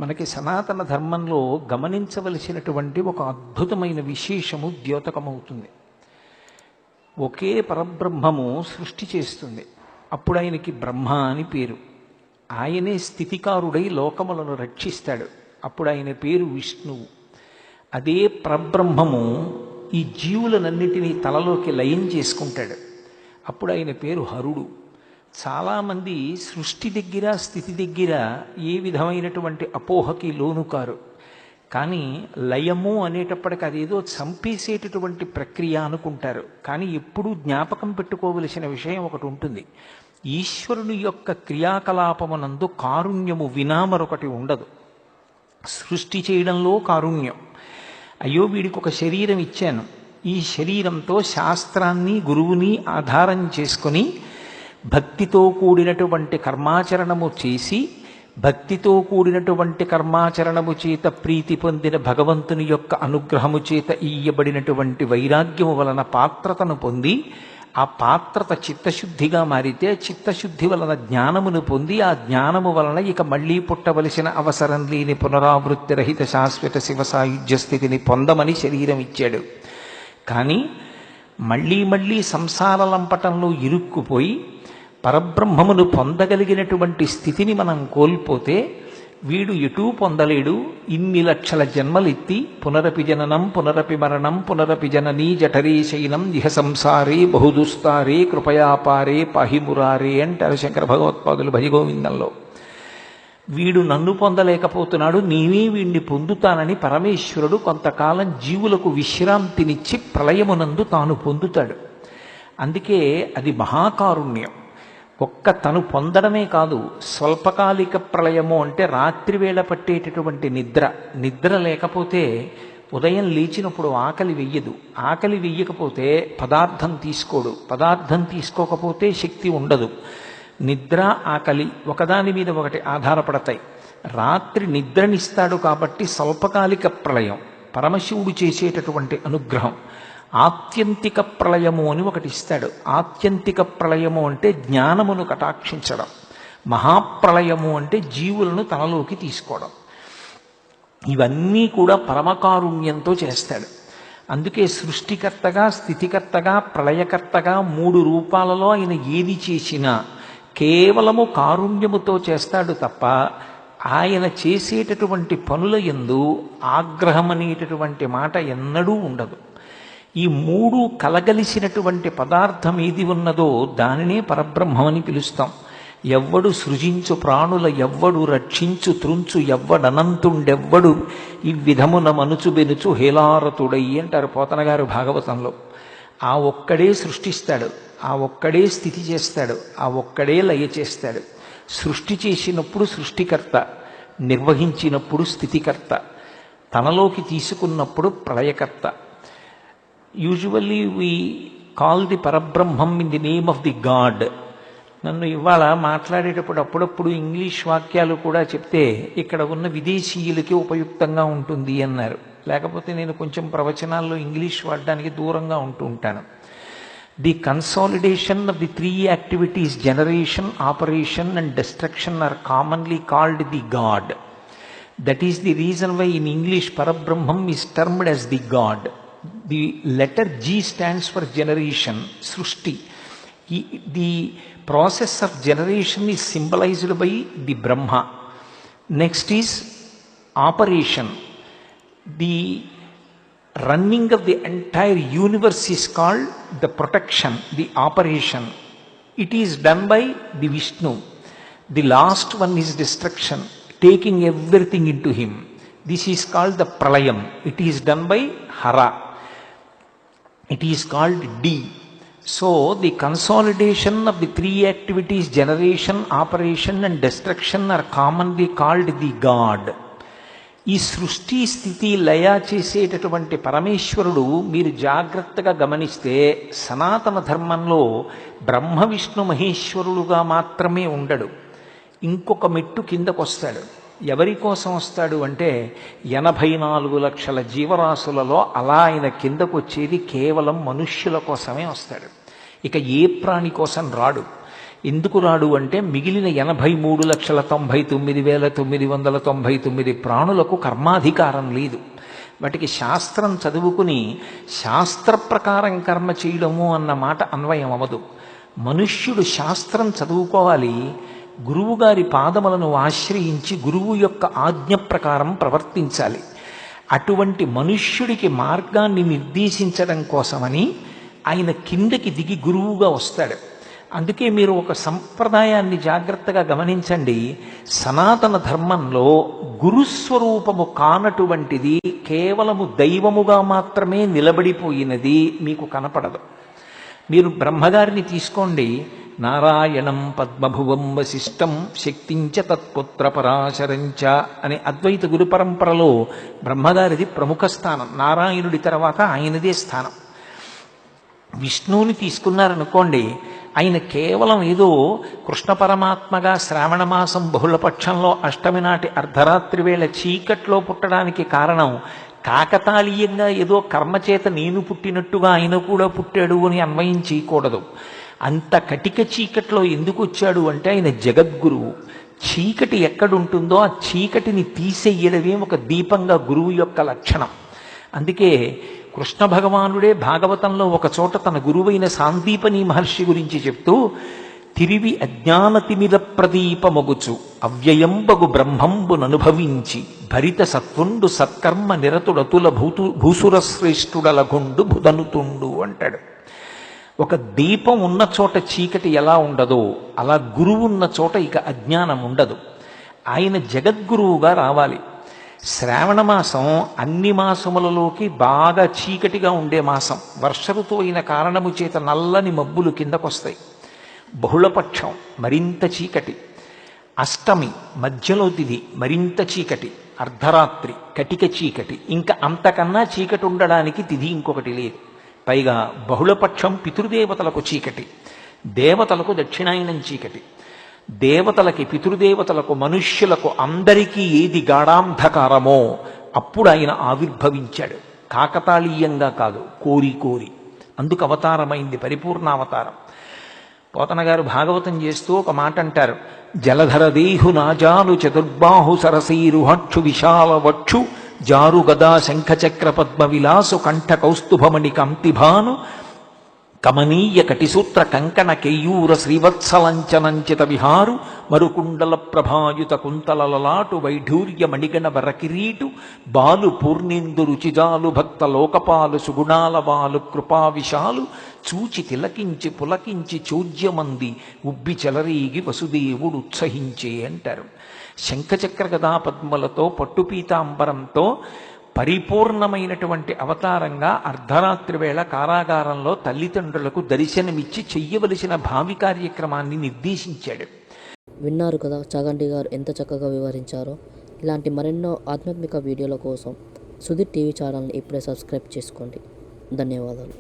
మనకి సనాతన ధర్మంలో గమనించవలసినటువంటి ఒక అద్భుతమైన విశేషము ద్యోతకమవుతుంది. ఒకే పరబ్రహ్మము సృష్టి చేస్తుంది. అప్పుడు ఆయనకి బ్రహ్మ అని పేరు. ఆయనే స్థితికారుడై లోకములను రక్షిస్తాడు. అప్పుడు ఆయన పేరు విష్ణువు. అదే పరబ్రహ్మము ఈ జీవులనన్నిటినీ తలలోకి లయం చేసుకుంటాడు. అప్పుడు ఆయన పేరు హరుడు. చాలామంది సృష్టి దగ్గర స్థితి దగ్గర ఏ విధమైనటువంటి అపోహకి లోనుకారు. కానీ లయము అనేటప్పటికీ అదేదో చంపేసేటటువంటి ప్రక్రియ అనుకుంటారు. కానీ ఎప్పుడూ జ్ఞాపకం పెట్టుకోవలసిన విషయం ఒకటి ఉంటుంది. ఈశ్వరుని యొక్క క్రియాకలాపమునందు కారుణ్యము వినా మరొకటి ఉండదు. సృష్టి చేయడంలో కారుణ్యం. అయ్యో వీడికి ఒక శరీరం ఇచ్చాను, ఈ శరీరంతో శాస్త్రాన్ని గురువుని ఆధారం చేసుకొని భక్తితో కూడినటువంటి కర్మాచరణము చేసి భక్తితో కూడినటువంటి కర్మాచరణము చేత ప్రీతి పొందిన భగవంతుని యొక్క అనుగ్రహము చేత ఇయ్యబడినటువంటి వైరాగ్యము వలన పాత్రతను పొంది ఆ పాత్రత చిత్తశుద్ధిగా మారితే చిత్తశుద్ధి వలన జ్ఞానమును పొంది ఆ జ్ఞానము వలన ఇక మళ్లీ పుట్టవలసిన అవసరం లేని పునరావృత్తి రహిత శాశ్వత శివ సాయుధ్య స్థితిని పొందమని శరీరం ఇచ్చాడు. కానీ మళ్లీ మళ్లీ సంసార లంపటంలో ఇరుక్కుపోయి పరబ్రహ్మమును పొందగలిగినటువంటి స్థితిని మనం కోల్పోతే వీడు ఎటూ పొందలేడు. ఇన్ని లక్షల జన్మలెత్తి పునరపి జననం పునరపి మరణం పునరపి జననీ జఠరీ శయనం ఇహ సంసారే బహుదుస్తారే కృపయాపారే పాహిమురారే అంటారు శంకర భగవత్పాదులు భజగోవిందంలో. వీడు నన్ను పొందలేకపోతున్నాడు, నేనే వీణ్ణి పొందుతానని పరమేశ్వరుడు కొంతకాలం జీవులకు విశ్రాంతినిచ్చి ప్రళయమునందు తాను పొందుతాడు. అందుకే అది మహాకారుణ్యం. ఒక్క తను పొందడమే కాదు, స్వల్పకాలిక ప్రళయము అంటే రాత్రివేళ పట్టేటటువంటి నిద్ర లేకపోతే ఉదయం లేచినప్పుడు ఆకలి వెయ్యదు. ఆకలి వెయ్యకపోతే పదార్థం తీసుకోడు. పదార్థం తీసుకోకపోతే శక్తి ఉండదు. నిద్ర ఆకలి ఒకదాని మీద ఒకటి ఆధారపడతాయి. రాత్రి నిద్రనిస్తాడు కాబట్టి స్వల్పకాలిక ప్రళయం పరమశివుడు చేసేటటువంటి అనుగ్రహం. ఆత్యంతిక ప్రళయము అని ఒకటి ఇస్తాడు. ఆత్యంతిక ప్రళయము అంటే జ్ఞానమును కటాక్షించడం. మహాప్రళయము అంటే జీవులను తనలోకి తీసుకోవడం. ఇవన్నీ కూడా పరమకారుణ్యంతో చేస్తాడు. అందుకే సృష్టికర్తగా స్థితికర్తగా ప్రళయకర్తగా 3 రూపాలలో ఆయన ఏది చేసినా కేవలము కారుణ్యముతో చేస్తాడు తప్ప ఆయన చేసేటటువంటి పనుల యందు ఆగ్రహం అనేటటువంటి మాట ఎన్నడూ ఉండదు. ఈ 3 కలగలిసినటువంటి పదార్థం ఏది ఉన్నదో దానినే పరబ్రహ్మమని పిలుస్తాం. ఎవ్వడు సృజించు ప్రాణుల ఎవ్వడు రక్షించు త్రుంచు ఎవ్వడనంతుండెవ్వడు ఈ విధమున మనుచు బెనుచు హేలారతుడై అంటారు పోతన గారు భాగవతంలో. ఆ ఒక్కడే సృష్టిస్తాడు, ఆ ఒక్కడే స్థితి చేస్తాడు, ఆ ఒక్కడే లయ చేస్తాడు. సృష్టి చేసినప్పుడు సృష్టికర్త, నిర్వహించినప్పుడు స్థితికర్త, తనలోకి తీసుకున్నప్పుడు ప్రళయకర్త. Usually we call the Parabrahmam in the name of the God. నన్ను ఇవాళ మాట్లాడేటప్పుడు అప్పుడప్పుడు ఇంగ్లీష్ వాక్యాలు కూడా చెప్తే ఇక్కడ ఉన్న విదేశీయులకి ఉపయుక్తంగా ఉంటుంది అన్నారు. లేకపోతే నేను కొంచెం ప్రవచనాల్లో ఇంగ్లీష్ వాడడానికి దూరంగా ఉంటూ ఉంటాను. The consolidation of the 3 activities generation, operation and destruction are commonly called the God. That is the reason why in English పరబ్రహ్మం is termed as the God. The letter G stands for generation, Srushti. The process of generation is symbolized by the Brahma. Next is operation. The running of the entire universe is called the protection, the operation. It is done by the Vishnu. The last one is destruction, taking everything into him. This is called the Pralayam. It is done by Hara. It is called D. So the consolidation of the 3 activities generation, operation and destruction are commonly called the God. ఈ సృష్టి స్థితి లయ చేసేటటువంటి పరమేశ్వరుడు మీరు జాగ్రత్తగా గమనిస్తే సనాతన ధర్మంలో బ్రహ్మ విష్ణు మహేశ్వరులుగా మాత్రమే ఉండడు. ఇంకొక మెట్టు కిందకొస్తాడు. ఎవరి కోసం వస్తాడు అంటే 84 లక్షల జీవరాశులలో అలా ఆయన కిందకు వచ్చేది కేవలం మనుష్యుల కోసమే వస్తాడు. ఇక ఏ ప్రాణి కోసం రాడు. ఎందుకు రాడు అంటే మిగిలిన 83,99,999 ప్రాణులకు కర్మాధికారం లేదు. వాటికి శాస్త్రం చదువుకుని శాస్త్ర ప్రకారం కర్మ చేయడము అన్న మాట అన్వయం అవ్వదు. మనుష్యుడు శాస్త్రం చదువుకోవాలి, గురువుగారి పాదములను ఆశ్రయించి గురువు యొక్క ఆజ్ఞ ప్రకారం ప్రవర్తించాలి. అటువంటి మనుష్యుడికి మార్గాన్ని నిర్దేశించడం కోసమని ఆయన కిందకి దిగి గురువుగా వస్తాడు. అందుకే మీరు ఒక సంప్రదాయాన్ని జాగ్రత్తగా గమనించండి. సనాతన ధర్మంలో గురుస్వరూపము కానటువంటిది కేవలము దైవముగా మాత్రమే నిలబడిపోయినది మీకు కనపడదు. మీరు బ్రహ్మగారిని తీసుకోండి. నారాయణం పద్మభువం వశిష్టం శక్తించ తత్పుత్ర పరాశరంచ అనే అద్వైత గురు పరంపరలో బ్రహ్మగారిది ప్రముఖ స్థానం. నారాయణుడి తర్వాత ఆయనదే స్థానం. విష్ణువుని తీసుకున్నారనుకోండి, ఆయన కేవలం ఏదో కృష్ణ పరమాత్మగా శ్రావణమాసం బహుళపక్షంలో అష్టమి నాటి అర్ధరాత్రి వేళ చీకట్లో పుట్టడానికి కారణం కాకతాళీయంగా ఏదో కర్మచేత నేను పుట్టినట్టుగా ఆయన కూడా పుట్టాడు అని అన్వయం చేయకూడదు. అంత కటిక చీకట్లో ఎందుకు వచ్చాడు అంటే ఆయన జగద్గురువు. చీకటి ఎక్కడుంటుందో ఆ చీకటిని తీసేయడమే ఒక దీపంగా గురువు యొక్క లక్షణం. అందుకే కృష్ణ భగవానుడే భాగవతంలో ఒక చోట తన గురువైన సాందీపని మహర్షి గురించి చెప్తూ, తిరివి అజ్ఞానతిమిర ప్రదీపమొగుచు అవ్యయంబగు బ్రహ్మంబుననుభవించి భరిత సత్వుండు సత్కర్మ నిరతుడతుల భూసుర శ్రేష్ఠుడలగుండు బుధనుతుండు అంటాడు. ఒక దీపం ఉన్న చోట చీకటి ఎలా ఉండదో అలా గురువు ఉన్న చోట ఇక అజ్ఞానం ఉండదు. ఆయన జగద్గురువుగా రావాలి. శ్రావణ మాసం అన్ని మాసములలోకి బాగా చీకటిగా ఉండే మాసం. వర్ష ఋతువు అయిన కారణము చేత నల్లని మబ్బులు కిందకొస్తాయి. బహుళపక్షం మరింత చీకటి, అష్టమి మధ్యలో తిథి మరింత చీకటి, అర్ధరాత్రి కటిక చీకటి, ఇంకా అంతకన్నా చీకటి ఉండడానికి తిథి ఇంకొకటి లేదు. పైగా బహుళపక్షం పితృదేవతలకు చీకటి, దేవతలకు దక్షిణాయనం చీకటి. దేవతలకి, పితృదేవతలకు, మనుష్యులకు అందరికీ ఏది గాఢాంధకారమో అప్పుడు ఆయన ఆవిర్భవించాడు. కాకతాళీయంగా కాదు, కోరి కోరి. అందుకు అవతారమైంది పరిపూర్ణావతారం. పోతన గారు భాగవతం చేస్తూ ఒక మాట అంటారు. జలధర దేహు నాజాలు చతుర్బాహు సరసీరుహక్షు విశాల వక్షు జారు గదా శంఖచక్ర పద్మ విలాసు కంఠ కౌస్తుభమణి కాంతిభాను కమనీయ కటిసూత్ర కంకణ కేయూర శ్రీవత్సలంచనంచిత విహారు మరుకుండల ప్రభాయుత కుంతలలలాటు వైఢూర్య మణిగణ వరకిరీటు బాలు పూర్ణేందు రుచిజాలు భక్త లోకపాలు సుగుణాల వాలు కృపావిశాలు చూచి తిలకించి పులకించి చోద్యమంది ఉబ్బి చెలరీగి వసుదేవుడు ఉత్సహించే అంటారు. శంఖచక్ర గదా పద్మలతో పట్టుపీతాంబరంతో పరిపూర్ణమైనటువంటి అవతారంగా అర్ధరాత్రి వేళ కారాగారంలో తల్లిదండ్రులకు దర్శనమిచ్చి చెయ్యవలసిన భావి కార్యక్రమాన్ని నిర్దేశించాడు. విన్నారు కదా చాగంటి గారు ఎంత చక్కగా వివరించారో. ఇలాంటి మరెన్నో ఆధ్యాత్మిక వీడియోల కోసం సుధీర్ టీవీ ఛానల్ని ఇప్పుడే సబ్స్క్రైబ్ చేసుకోండి. ధన్యవాదాలు.